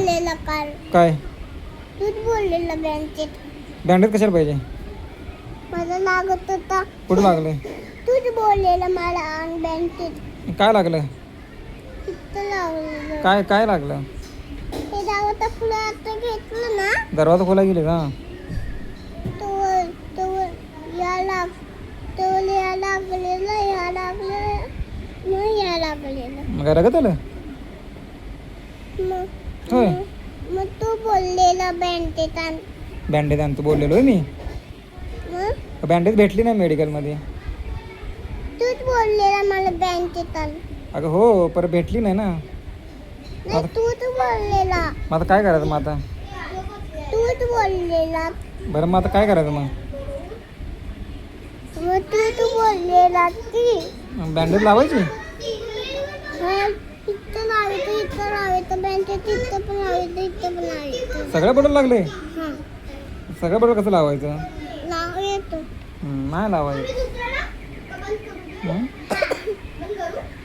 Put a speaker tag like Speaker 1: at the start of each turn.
Speaker 1: बोललेला काल.
Speaker 2: काय
Speaker 1: तूच बोललेला बँकेत.
Speaker 2: बँडेज कशाला पाहिजे?
Speaker 1: मला लागत होता.
Speaker 2: कुठं लागलं?
Speaker 1: तूच बोललेला मला आण बँकेत.
Speaker 2: काय लागलं?
Speaker 1: इथं लागलेलं.
Speaker 2: काय काय लागलं?
Speaker 1: हे दावता फुलं आता घेतलं ना.
Speaker 2: दरवाजा खोला गेले का?
Speaker 1: तो तो या लाग तो या लागलेला या लागलेला मग या लागलेला.
Speaker 2: मग काय रगत आलं?
Speaker 1: मग
Speaker 2: होय.
Speaker 1: मग तू बोललेला बँकेत आण.
Speaker 2: बँडेज आणतो बोललेलो आहे मी.
Speaker 1: मग
Speaker 2: बँडेज भेटली नाही मेडिकलमध्ये.
Speaker 1: तूच बोललेला मला बँकेत आण.
Speaker 2: अगं हो, परत भेटली नाही ना.
Speaker 1: नाही तूच बोललेला.
Speaker 2: मग आता काय करायचं मग आता?
Speaker 1: तूच बोललेला.
Speaker 2: बरं मग आता काय करायचं मग?
Speaker 1: मग तूच बोललेला की
Speaker 2: बँडेज लावायची?
Speaker 1: इथं लावायचं बँकेत इथं पण लावायचं इथं पण लावायचं.
Speaker 2: सगळं बरोबर लागले?
Speaker 1: हां
Speaker 2: सगळं बरोबर कसं लावायचं?
Speaker 1: लाव येतो.
Speaker 2: नाही लावायचं.